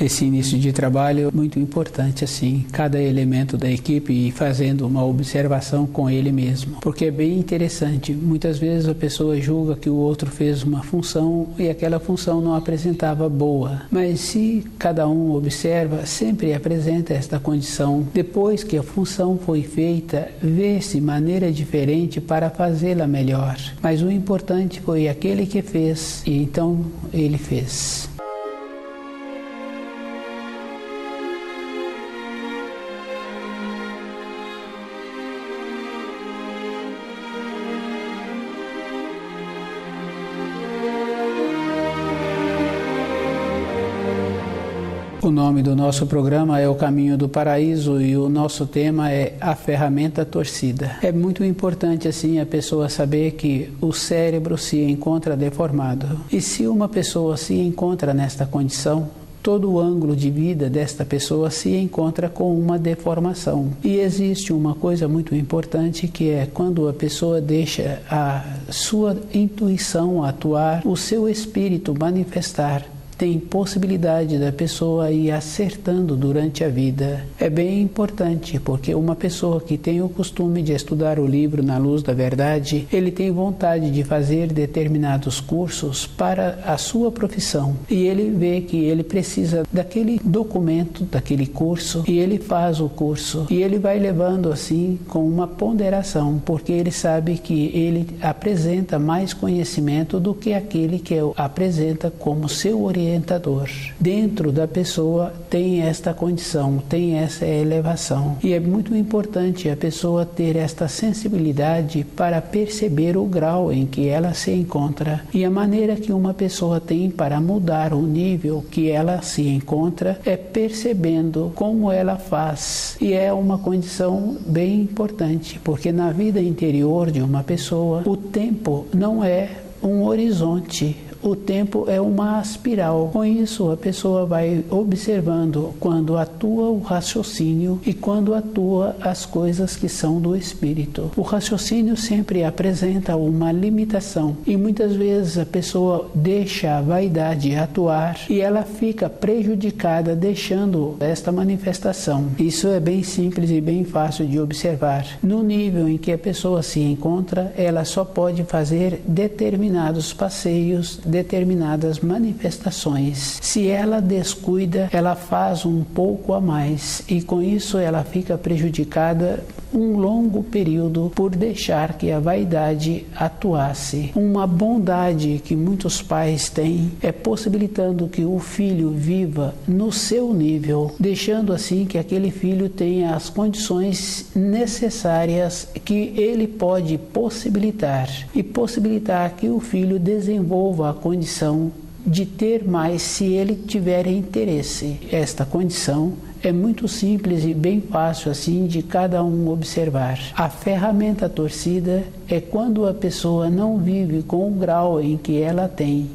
esse início de trabalho é muito importante, assim, cada elemento da equipe e fazendo uma observação com ele mesmo, porque é bem interessante. Muitas vezes a pessoa julga que o outro fez uma função e aquela função não apresentava boa, mas se cada um observa, sempre apresenta esta condição. Depois que a função foi feita, vê-se maneira diferente para fazê-la melhor, mas o importante foi aquele que fez, e então ele fez. O nome do nosso programa é O Caminho do Paraíso e o nosso tema é A Ferramenta Torcida. É muito importante assim a pessoa saber que o cérebro se encontra deformado. E se uma pessoa se encontra nesta condição, todo o ângulo de vida desta pessoa se encontra com uma deformação. E existe uma coisa muito importante que é quando a pessoa deixa a sua intuição atuar, o seu espírito manifestar, tem possibilidade da pessoa ir acertando durante a vida. É bem importante, porque uma pessoa que tem o costume de estudar o livro Na Luz da Verdade, ele tem vontade de fazer determinados cursos para a sua profissão. E ele vê que ele precisa daquele documento, daquele curso, e ele faz o curso. E ele vai levando assim com uma ponderação, porque ele sabe que ele apresenta mais conhecimento do que aquele que apresenta como seu orientador. Dentro da pessoa tem esta condição, tem essa elevação. E é muito importante a pessoa ter esta sensibilidade para perceber o grau em que ela se encontra e a maneira que uma pessoa tem para mudar o nível que ela se encontra é percebendo como ela faz. E é uma condição bem importante, porque na vida interior de uma pessoa, o tempo não é um horizonte. O tempo é uma espiral. Com isso, a pessoa vai observando quando atua o raciocínio e quando atua as coisas que são do espírito. O raciocínio sempre apresenta uma limitação e muitas vezes a pessoa deixa a vaidade atuar e ela fica prejudicada deixando esta manifestação. Isso é bem simples e bem fácil de observar. No nível em que a pessoa se encontra, ela só pode fazer determinados passeios, determinadas manifestações. Se ela descuida, ela faz um pouco a mais e com isso ela fica prejudicada um longo período por deixar que a vaidade atuasse. Uma bondade que muitos pais têm é possibilitando que o filho viva no seu nível, deixando assim que aquele filho tenha as condições necessárias que ele pode possibilitar e possibilitar que o filho desenvolva a condição de ter mais se ele tiver interesse. Esta condição é muito simples e bem fácil assim de cada um observar. A ferramenta torcida é quando a pessoa não vive com o grau em que ela tem.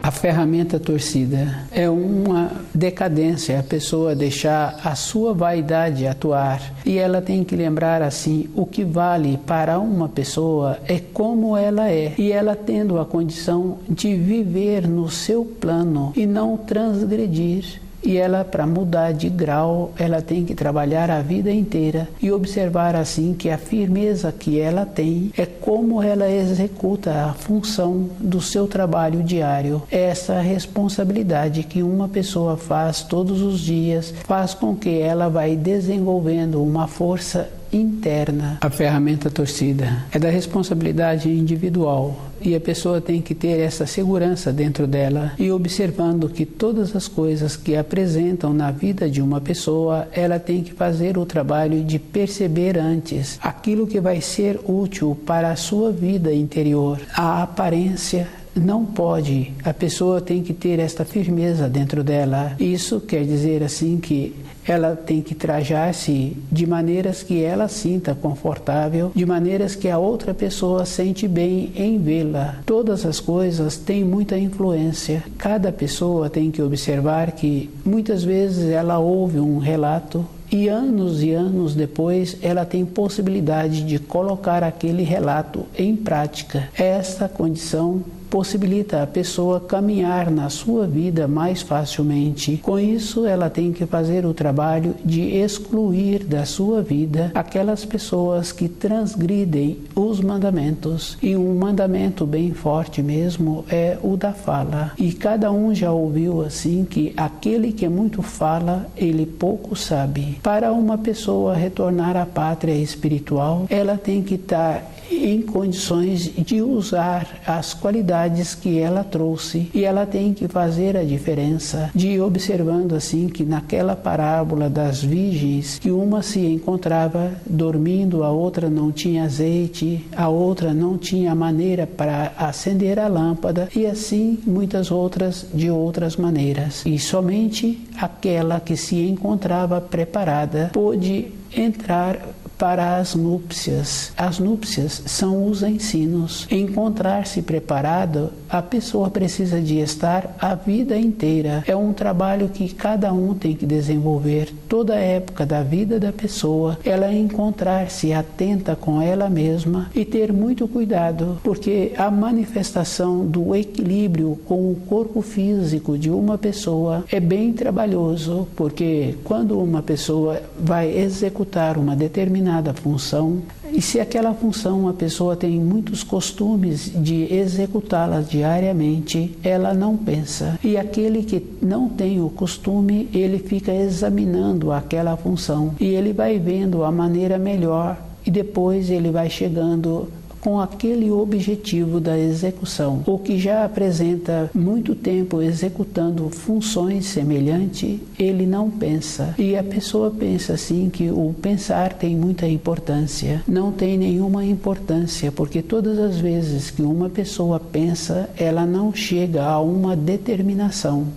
A ferramenta torcida é uma decadência, a pessoa deixar a sua vaidade atuar. E ela tem que lembrar assim, o que vale para uma pessoa é como ela é. E ela tendo a condição de viver no seu plano e não transgredir. E ela, para mudar de grau, ela tem que trabalhar a vida inteira e observar assim que a firmeza que ela tem é como ela executa a função do seu trabalho diário. Essa responsabilidade que uma pessoa faz todos os dias faz com que ela vai desenvolvendo uma força interna. A ferramenta torcida é da responsabilidade individual e a pessoa tem que ter essa segurança dentro dela e observando que todas as coisas que apresentam na vida de uma pessoa, ela tem que fazer o trabalho de perceber antes aquilo que vai ser útil para a sua vida interior. A aparência não pode, a pessoa tem que ter esta firmeza dentro dela. Isso quer dizer assim que ela tem que trajar-se de maneiras que ela sinta confortável, de maneiras que a outra pessoa sente bem em vê-la. Todas as coisas têm muita influência. Cada pessoa tem que observar que muitas vezes ela ouve um relato e anos depois ela tem possibilidade de colocar aquele relato em prática. Esta condição possibilita a pessoa caminhar na sua vida mais facilmente. Com isso, ela tem que fazer o trabalho de excluir da sua vida aquelas pessoas que transgridem os mandamentos. E um mandamento bem forte mesmo é o da fala. E cada um já ouviu assim que aquele que muito fala, ele pouco sabe. Para uma pessoa retornar à pátria espiritual, ela tem que estar em condições de usar as qualidades que ela trouxe, e ela tem que fazer a diferença de ir observando assim que naquela parábola das virgens, que uma se encontrava dormindo, a outra não tinha azeite, a outra não tinha maneira para acender a lâmpada, e assim muitas outras de outras maneiras, e somente aquela que se encontrava preparada pôde entrar para as núpcias. As núpcias são os ensinos. Encontrar-se preparado, a pessoa precisa de estar a vida inteira. É um trabalho que cada um tem que desenvolver. Toda a época da vida da pessoa, ela encontrar-se atenta com ela mesma e ter muito cuidado, porque a manifestação do equilíbrio com o corpo físico de uma pessoa é bem trabalhoso, porque quando uma pessoa vai executar uma determinada função, e se aquela função a pessoa tem muitos costumes de executá-la diariamente, ela não pensa. E aquele que não tem o costume, ele fica examinando aquela função e ele vai vendo a maneira melhor, e depois ele vai chegando com aquele objetivo da execução. O que já apresenta muito tempo executando funções semelhantes, ele não pensa. E a pessoa pensa assim que o pensar tem muita importância. Não tem nenhuma importância, porque todas as vezes que uma pessoa pensa, ela não chega a uma determinação.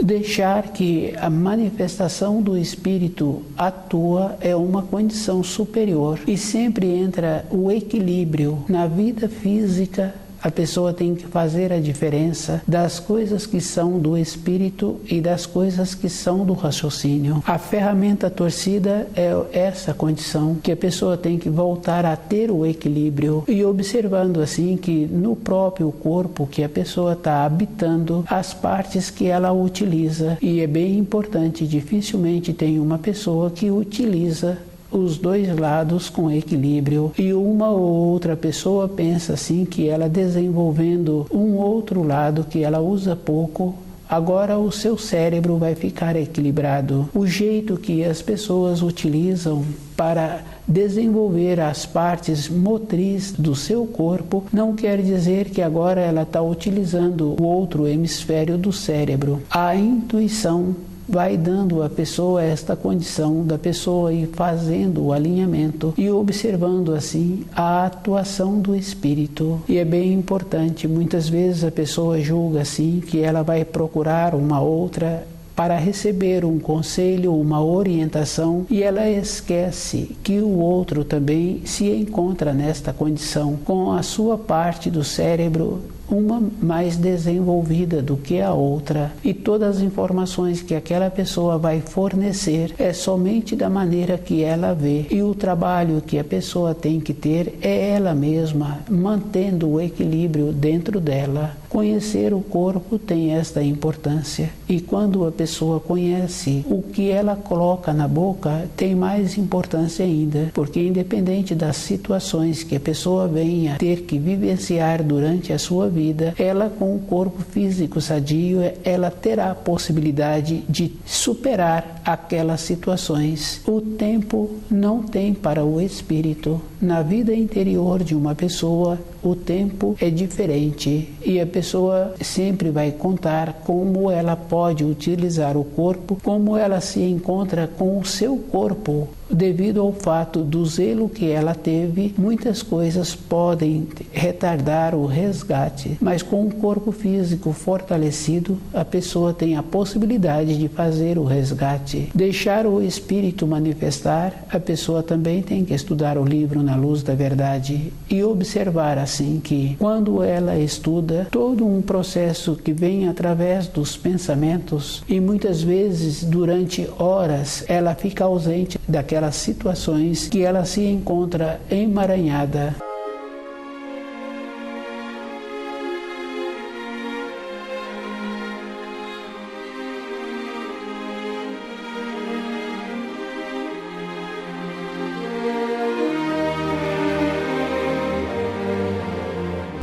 Deixar que a manifestação do Espírito atua é uma condição superior, e sempre entra o equilíbrio na vida física. A pessoa tem que fazer a diferença das coisas que são do espírito e das coisas que são do raciocínio. A ferramenta torcida é essa condição que a pessoa tem que voltar a ter o equilíbrio, e observando assim que no próprio corpo que a pessoa está habitando, as partes que ela utiliza. E é bem importante, dificilmente tem uma pessoa que utiliza os dois lados com equilíbrio, e uma ou outra pessoa pensa assim que ela desenvolvendo um outro lado que ela usa pouco, agora o seu cérebro vai ficar equilibrado. O jeito que as pessoas utilizam para desenvolver as partes motrizes do seu corpo não quer dizer que agora ela está utilizando o outro hemisfério do cérebro. A intuição vai dando à pessoa esta condição da pessoa ir fazendo o alinhamento e observando assim a atuação do espírito. E é bem importante, muitas vezes a pessoa julga assim que ela vai procurar uma outra para receber um conselho, uma orientação, e ela esquece que o outro também se encontra nesta condição, com a sua parte do cérebro uma mais desenvolvida do que a outra, e todas as informações que aquela pessoa vai fornecer é somente da maneira que ela vê, e o trabalho que a pessoa tem que ter é ela mesma, mantendo o equilíbrio dentro dela. Conhecer o corpo tem esta importância, e quando a pessoa conhece o que ela coloca na boca, tem mais importância ainda, porque independente das situações que a pessoa venha ter que vivenciar durante a sua vida, ela com o corpo físico sadio, ela terá a possibilidade de superar aquelas situações. O tempo não tem para o espírito. Na vida interior de uma pessoa, o tempo é diferente e a pessoa sempre vai contar como ela pode utilizar o corpo, como ela se encontra com o seu corpo. Devido ao fato do zelo que ela teve, muitas coisas podem retardar o resgate, mas com o corpo físico fortalecido, a pessoa tem a possibilidade de fazer o resgate. Deixar o espírito manifestar, a pessoa também tem que estudar o livro Na Luz da Verdade e observar assim que, quando ela estuda, todo um processo que vem através dos pensamentos e muitas vezes durante horas ela fica ausente daquelas situações que ela se encontra emaranhada.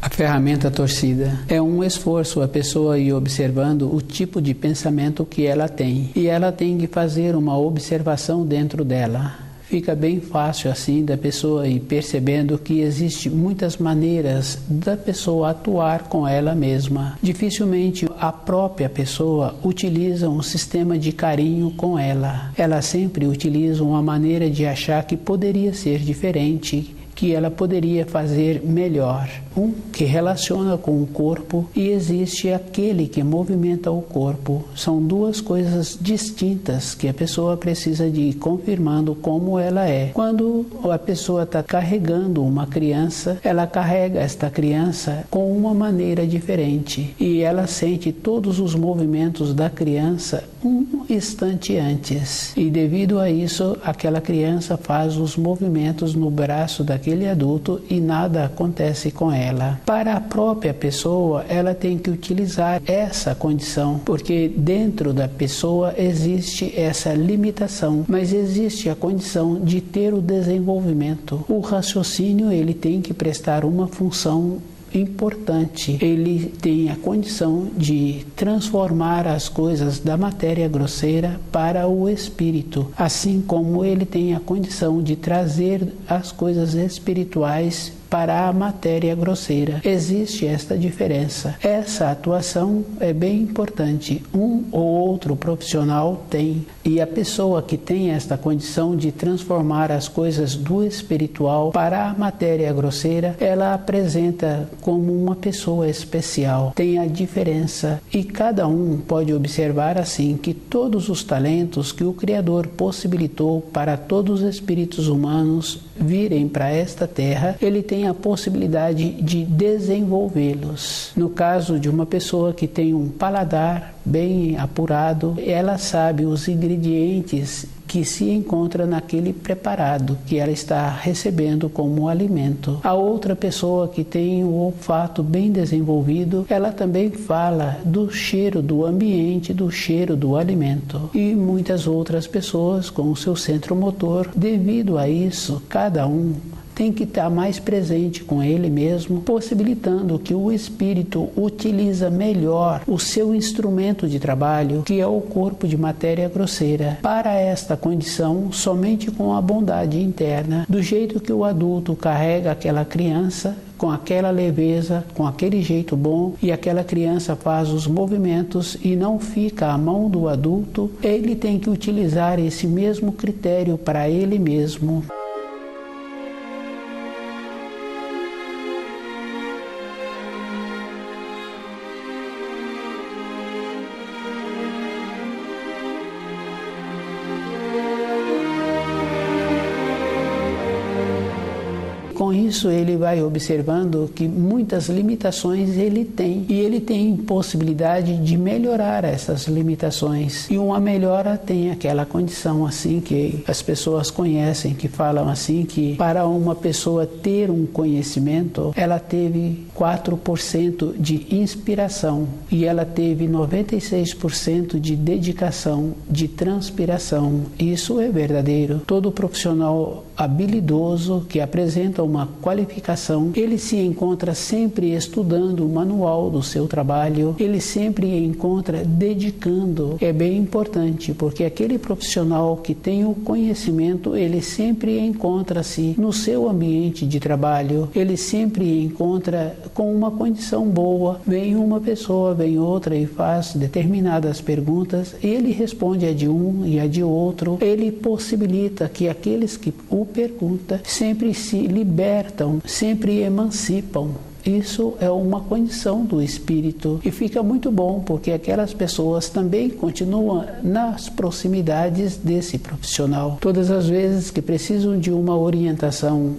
A ferramenta torcida é um esforço a pessoa ir observando o tipo de pensamento que ela tem. E ela tem que fazer uma observação dentro dela. Fica bem fácil assim da pessoa ir percebendo que existe muitas maneiras da pessoa atuar com ela mesma. Dificilmente a própria pessoa utiliza um sistema de carinho com ela. Ela sempre utiliza uma maneira de achar que poderia ser diferente, que ela poderia fazer melhor. Um que relaciona com o corpo e existe aquele que movimenta o corpo. São duas coisas distintas que a pessoa precisa de ir confirmando como ela é. Quando a pessoa está carregando uma criança, ela carrega esta criança com uma maneira diferente e ela sente todos os movimentos da criança um instante antes. E devido a isso, aquela criança faz os movimentos no braço daquele adulto e nada acontece com ela. Para a própria pessoa, ela tem que utilizar essa condição, porque dentro da pessoa existe essa limitação, mas existe a condição de ter o desenvolvimento. O raciocínio, ele tem que prestar uma função importante. Ele tem a condição de transformar as coisas da matéria grosseira para o espírito, assim como ele tem a condição de trazer as coisas espirituais para a matéria grosseira. Existe esta diferença. Essa atuação é bem importante. Um ou outro profissional tem. E a pessoa que tem esta condição de transformar as coisas do espiritual para a matéria grosseira, ela apresenta como uma pessoa especial. Tem a diferença. E cada um pode observar assim que todos os talentos que o Criador possibilitou para todos os espíritos humanos virem para esta terra, ele tem a possibilidade de desenvolvê-los. No caso de uma pessoa que tem um paladar bem apurado, ela sabe os ingredientes que se encontra naquele preparado que ela está recebendo como alimento. A outra pessoa que tem o olfato bem desenvolvido, ela também fala do cheiro do ambiente, do cheiro do alimento. E muitas outras pessoas com o seu centro motor. Devido a isso, cada um tem que estar mais presente com ele mesmo, possibilitando que o espírito utiliza melhor o seu instrumento de trabalho, que é o corpo de matéria grosseira. Para esta condição, somente com a bondade interna, do jeito que o adulto carrega aquela criança, com aquela leveza, com aquele jeito bom, e aquela criança faz os movimentos e não fica à mão do adulto, ele tem que utilizar esse mesmo critério para ele mesmo. Com isso, ele vai observando que muitas limitações ele tem, e ele tem possibilidade de melhorar essas limitações. E uma melhora tem aquela condição assim que as pessoas conhecem, que falam assim que para uma pessoa ter um conhecimento, ela teve 4% de inspiração e ela teve 96% de dedicação, de transpiração. Isso é verdadeiro. Todo profissional habilidoso que apresenta uma qualificação, ele se encontra sempre estudando o manual do seu trabalho, ele sempre encontra dedicando. É bem importante, porque aquele profissional que tem o conhecimento, ele sempre encontra-se no seu ambiente de trabalho, ele sempre encontra com uma condição boa. Vem uma pessoa, vem outra e faz determinadas perguntas, ele responde a de um e a de outro, ele possibilita que aqueles que o perguntam sempre se libertam, sempre emancipam. Isso é uma condição do espírito e fica muito bom, porque aquelas pessoas também continuam nas proximidades desse profissional. Todas as vezes que precisam de uma orientação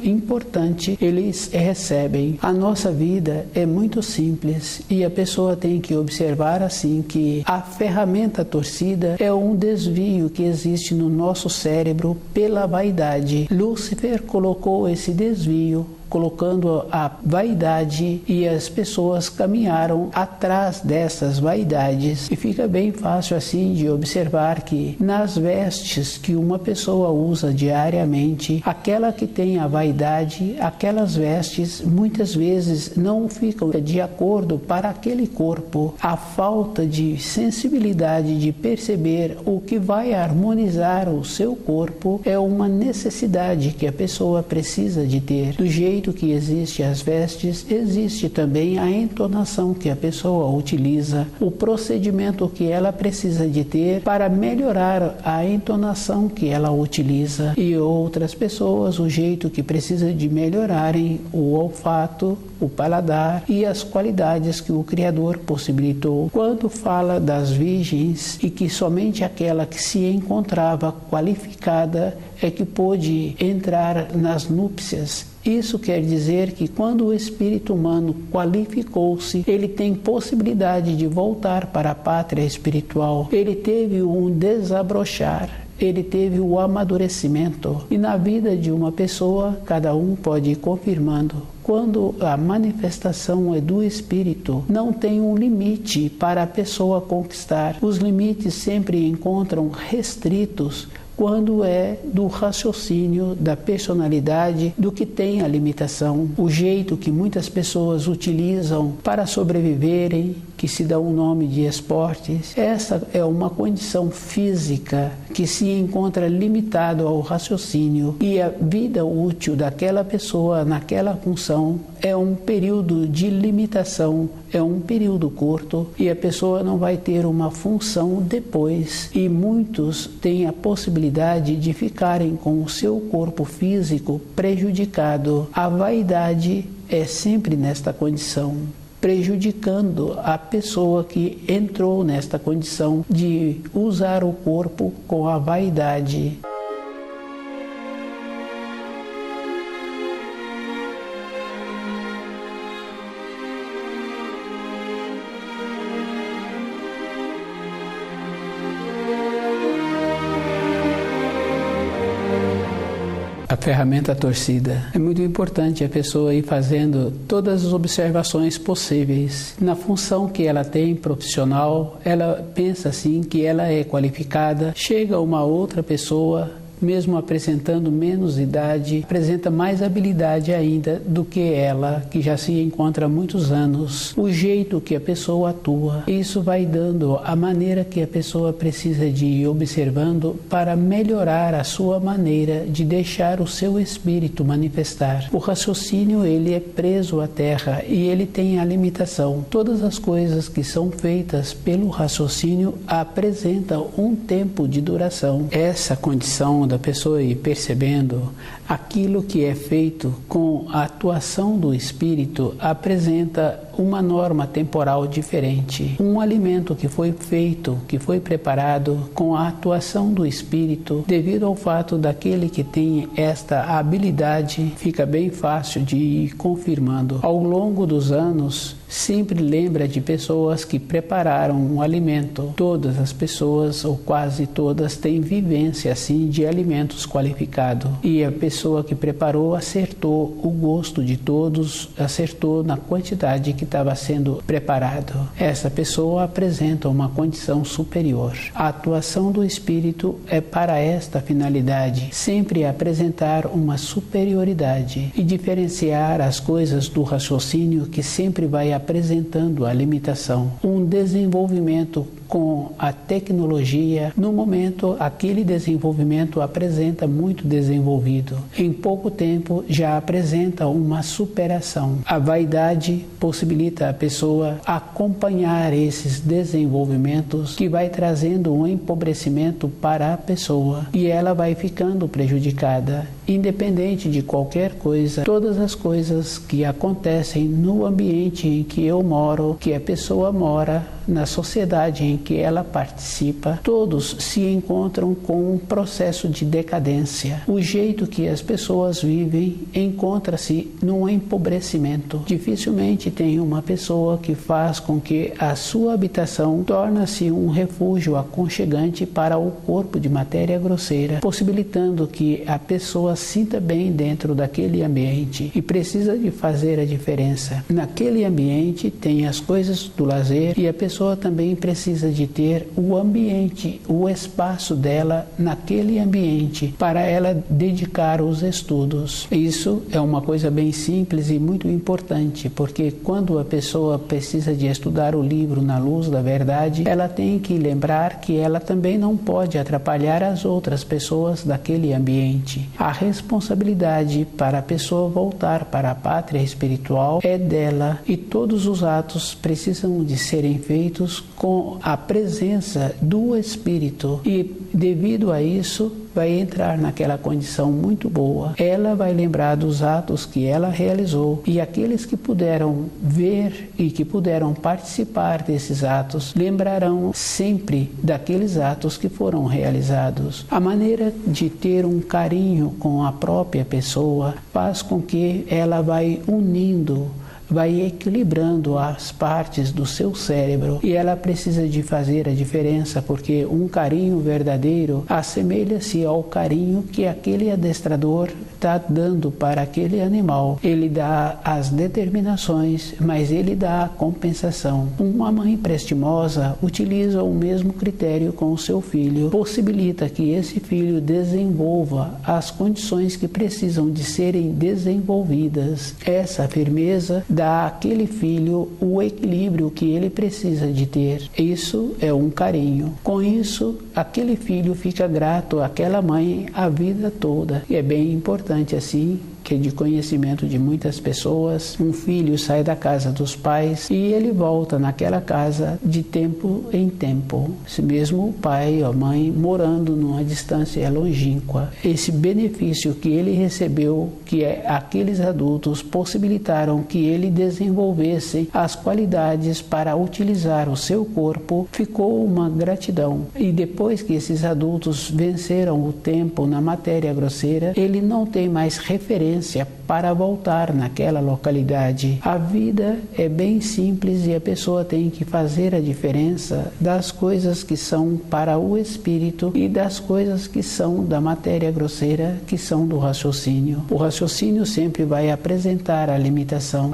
importante, eles recebem. A nossa vida é muito simples e a pessoa tem que observar assim que a ferramenta torcida é um desvio que existe no nosso cérebro pela vaidade. Lúcifer colocou esse desvio, colocando a vaidade, e as pessoas caminharam atrás dessas vaidades. E fica bem fácil assim de observar que nas vestes que uma pessoa usa diariamente, aquela que tem a vaidade, aquelas vestes muitas vezes não ficam de acordo para aquele corpo. A falta de sensibilidade de perceber o que vai harmonizar o seu corpo é uma necessidade que a pessoa precisa de ter. Do jeito que existe as vestes, existe também a entonação que a pessoa utiliza, o procedimento que ela precisa de ter para melhorar a entonação que ela utiliza, e outras pessoas o jeito que precisa de melhorarem o olfato, o paladar e as qualidades que o Criador possibilitou. Quando fala das virgens e que somente aquela que se encontrava qualificada é que pôde entrar nas núpcias, isso quer dizer que quando o espírito humano qualificou-se, ele tem possibilidade de voltar para a pátria espiritual. Ele teve um desabrochar, ele teve o amadurecimento. E na vida de uma pessoa, cada um pode ir confirmando. Quando a manifestação é do espírito, não tem um limite para a pessoa conquistar. Os limites sempre encontram restritos quando é do raciocínio, da personalidade, do que tem a limitação. O jeito que muitas pessoas utilizam para sobreviverem, que se dá um nome de esportes, essa é uma condição física que se encontra limitado ao raciocínio, e a vida útil daquela pessoa naquela função é um período de limitação, é um período curto, e a pessoa não vai ter uma função depois. E muitos têm a possibilidade de ficarem com o seu corpo físico prejudicado. A vaidade é sempre nesta condição, prejudicando a pessoa que entrou nesta condição de usar o corpo com a vaidade. A ferramenta torcida. É muito importante a pessoa ir fazendo todas as observações possíveis. Na função que ela tem profissional, ela pensa assim que ela é qualificada. Chega uma outra pessoa, mesmo apresentando menos idade, apresenta mais habilidade ainda do que ela, que já se encontra há muitos anos. O jeito que a pessoa atua, isso vai dando a maneira que a pessoa precisa de ir observando para melhorar a sua maneira de deixar o seu espírito manifestar. O raciocínio, ele é preso à terra e ele tem a limitação. Todas as coisas que são feitas pelo raciocínio apresentam um tempo de duração. Essa condição da pessoa ir percebendo aquilo que é feito com a atuação do espírito apresenta uma norma temporal diferente. Um alimento que foi feito, que foi preparado com a atuação do espírito, devido ao fato daquele que tem esta habilidade, fica bem fácil de ir confirmando. Ao longo dos anos, sempre lembra de pessoas que prepararam um alimento. Todas as pessoas, ou quase todas, têm vivência assim de alimentos qualificados. E a pessoa que preparou acertou o gosto de todos, acertou na quantidade que estava sendo preparado. Essa pessoa apresenta uma condição superior. A atuação do espírito é para esta finalidade, sempre apresentar uma superioridade e diferenciar as coisas do raciocínio que sempre vai apresentando a limitação. Um desenvolvimento com a tecnologia, no momento aquele desenvolvimento apresenta muito desenvolvido. Em pouco tempo já apresenta uma superação. A vaidade possibilita a pessoa acompanhar esses desenvolvimentos que vai trazendo um empobrecimento para a pessoa e ela vai ficando prejudicada. Independente de qualquer coisa, todas as coisas que acontecem no ambiente em que eu moro, que a pessoa mora, na sociedade em que ela participa, todos se encontram com um processo de decadência. O jeito que as pessoas vivem encontra-se num empobrecimento. Dificilmente tem uma pessoa que faz com que a sua habitação torne-se um refúgio aconchegante para o corpo de matéria grosseira, possibilitando que a pessoa sinta bem dentro daquele ambiente e precisa de fazer a diferença. Naquele ambiente tem as coisas do lazer e a pessoa também precisa de ter o ambiente, o espaço dela naquele ambiente para ela dedicar os estudos. Isso é uma coisa bem simples e muito importante, porque quando a pessoa precisa de estudar o livro na luz da verdade, ela tem que lembrar que ela também não pode atrapalhar as outras pessoas daquele ambiente. A responsabilidade para a pessoa voltar para a pátria espiritual é dela e todos os atos precisam de serem feitos com a presença do Espírito e devido a isso vai entrar naquela condição muito boa. Ela vai lembrar dos atos que ela realizou e aqueles que puderam ver e que puderam participar desses atos lembrarão sempre daqueles atos que foram realizados. A maneira de ter um carinho com a própria pessoa faz com que ela vai unindo, vai equilibrando as partes do seu cérebro e ela precisa de fazer a diferença porque um carinho verdadeiro assemelha-se ao carinho que aquele adestrador está dando para aquele animal. Ele dá as determinações, mas ele dá a compensação. Uma mãe prestimosa utiliza o mesmo critério com o seu filho, possibilita que esse filho desenvolva as condições que precisam de serem desenvolvidas. Essa firmeza dá àquele filho o equilíbrio que ele precisa de ter. Isso é um carinho. Com isso, aquele filho fica grato àquela mãe a vida toda. E é bem importante assim, que é de conhecimento de muitas pessoas, um filho sai da casa dos pais e ele volta naquela casa de tempo em tempo. Esse mesmo o pai ou a mãe morando numa distância longínqua. Esse benefício que ele recebeu, que aqueles adultos possibilitaram que ele desenvolvesse as qualidades para utilizar o seu corpo, ficou uma gratidão. E depois que esses adultos venceram o tempo na matéria grosseira, ele não tem mais referência para voltar naquela localidade. A vida é bem simples e a pessoa tem que fazer a diferença das coisas que são para o espírito e das coisas que são da matéria grosseira, que são do raciocínio. O raciocínio sempre vai apresentar a limitação.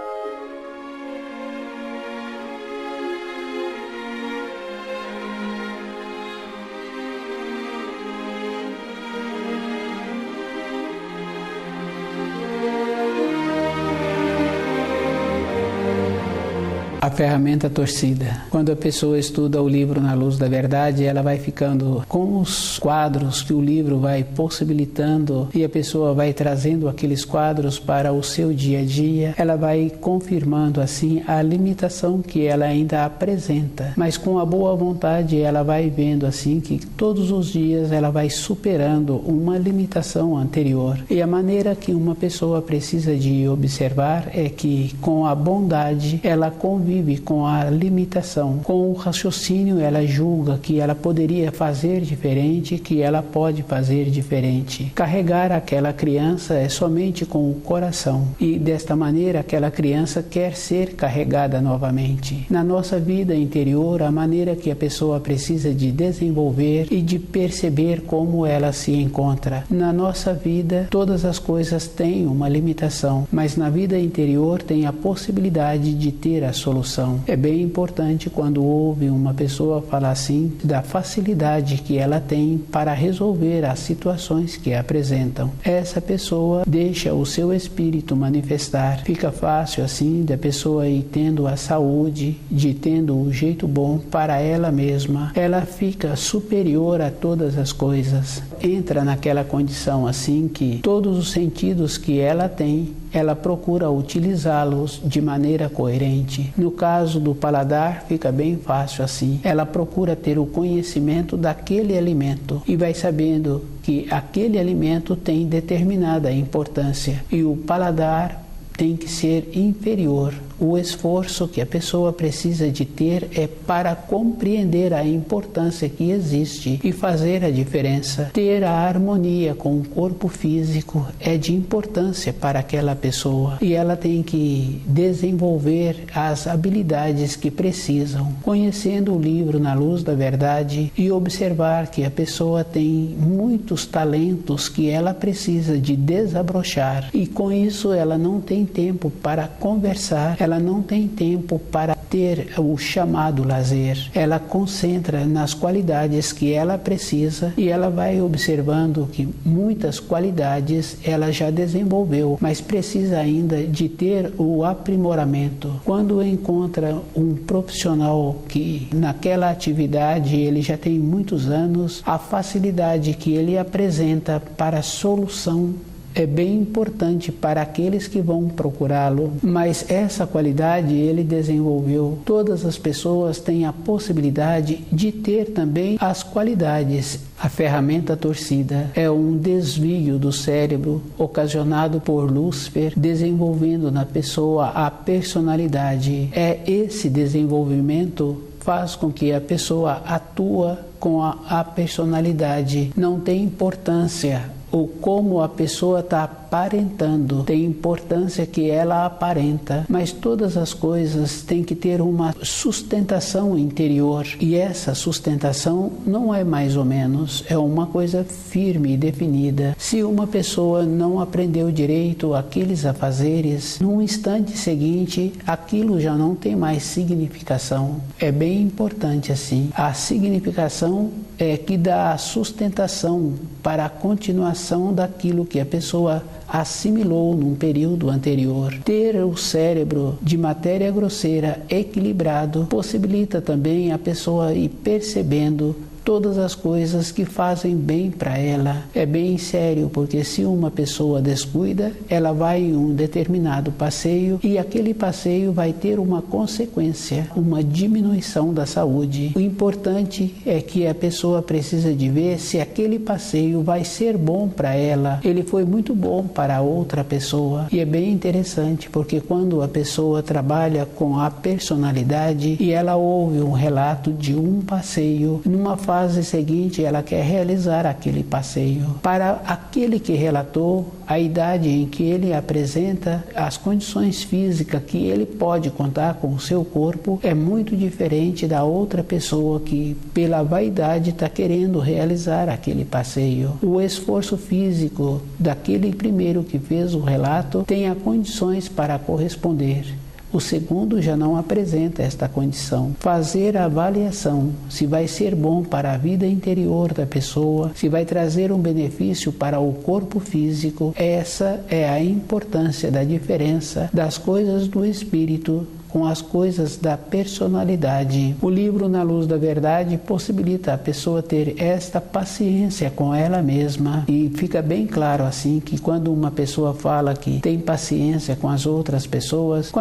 A ferramenta torcida. Quando a pessoa estuda o livro na luz da verdade, ela vai ficando com os quadros que o livro vai possibilitando e a pessoa vai trazendo aqueles quadros para o seu dia a dia. Ela vai confirmando assim a limitação que ela ainda apresenta, mas com a boa vontade ela vai vendo assim que todos os dias ela vai superando uma limitação anterior. E a maneira que uma pessoa precisa de observar é que com a bondade ela convive vive com a limitação. Com o raciocínio, ela julga que ela poderia fazer diferente, que ela pode fazer diferente. Carregar aquela criança é somente com o coração, e desta maneira aquela criança quer ser carregada novamente. Na nossa vida interior, a maneira que a pessoa precisa de desenvolver e de perceber como ela se encontra. Na nossa vida, todas as coisas têm uma limitação, mas na vida interior tem a possibilidade de ter a solução. É bem importante quando ouve uma pessoa falar assim da facilidade que ela tem para resolver as situações que apresentam. Essa pessoa deixa o seu espírito manifestar. Fica fácil assim da pessoa ir tendo a saúde, de tendo o jeito bom para ela mesma. Ela fica superior a todas as coisas. Entra naquela condição assim que todos os sentidos que ela tem, ela procura utilizá-los de maneira coerente. No caso do paladar, fica bem fácil assim. Ela procura ter o conhecimento daquele alimento e vai sabendo que aquele alimento tem determinada importância e o paladar tem que ser inferior. O esforço que a pessoa precisa de ter é para compreender a importância que existe e fazer a diferença. Ter a harmonia com o corpo físico é de importância para aquela pessoa e ela tem que desenvolver as habilidades que precisam, conhecendo o livro Na Luz da Verdade e observar que a pessoa tem muitos talentos que ela precisa de desabrochar e com isso ela não tem tempo para conversar, ela não tem tempo para ter o chamado lazer. Ela concentra nas qualidades que ela precisa e ela vai observando que muitas qualidades ela já desenvolveu, mas precisa ainda de ter o aprimoramento. Quando encontra um profissional que naquela atividade ele já tem muitos anos, a facilidade que ele apresenta para a solução é bem importante para aqueles que vão procurá-lo, mas essa qualidade ele desenvolveu. Todas as pessoas têm a possibilidade de ter também as qualidades. A ferramenta torcida é um desvio do cérebro ocasionado por Lúcifer, desenvolvendo na pessoa a personalidade. É esse desenvolvimento faz com que a pessoa atua com a personalidade. Não tem importância ou como a pessoa está aparentando, tem importância que ela aparenta, mas todas as coisas têm que ter uma sustentação interior e essa sustentação não é mais ou menos, é uma coisa firme e definida. Se uma pessoa não aprendeu direito aqueles afazeres, no instante seguinte aquilo já não tem mais significação. É bem importante assim. A significação é que dá a sustentação para a continuação daquilo que a pessoa assimilou num período anterior. Ter o cérebro de matéria grosseira equilibrado possibilita também a pessoa ir percebendo todas as coisas que fazem bem para ela. É bem sério, porque se uma pessoa descuida, ela vai em um determinado passeio e aquele passeio vai ter uma consequência, uma diminuição da saúde. O importante é que a pessoa precisa de ver se aquele passeio vai ser bom para ela. Ele foi muito bom para outra pessoa e é bem interessante, porque quando a pessoa trabalha com a personalidade e ela ouve um relato de um passeio, numa fase seguinte ela quer realizar aquele passeio. Para aquele que relatou, a idade em que ele apresenta, as condições físicas que ele pode contar com o seu corpo é muito diferente da outra pessoa que pela vaidade está querendo realizar aquele passeio. O esforço físico daquele primeiro que fez o relato tem as condições para corresponder. O segundo já não apresenta esta condição. Fazer a avaliação se vai ser bom para a vida interior da pessoa, se vai trazer um benefício para o corpo físico, essa é a importância da diferença das coisas do espírito com as coisas da personalidade. O livro Na Luz da Verdade possibilita a pessoa ter esta paciência com ela mesma e fica bem claro assim que quando uma pessoa fala que tem paciência com as outras pessoas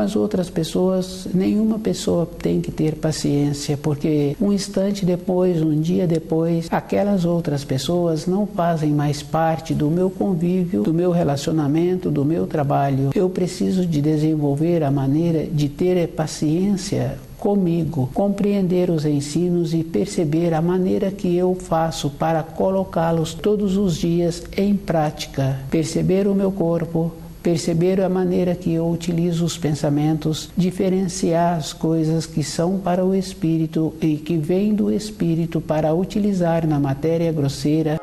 nenhuma pessoa tem que ter paciência, porque um instante depois, um dia depois, aquelas outras pessoas não fazem mais parte do meu convívio, do meu relacionamento, do meu trabalho. Eu preciso de desenvolver a maneira de ter ter paciência comigo, compreender os ensinos e perceber a maneira que eu faço para colocá-los todos os dias em prática. Perceber o meu corpo, perceber a maneira que eu utilizo os pensamentos, diferenciar as coisas que são para o espírito e que vêm do espírito para utilizar na matéria grosseira,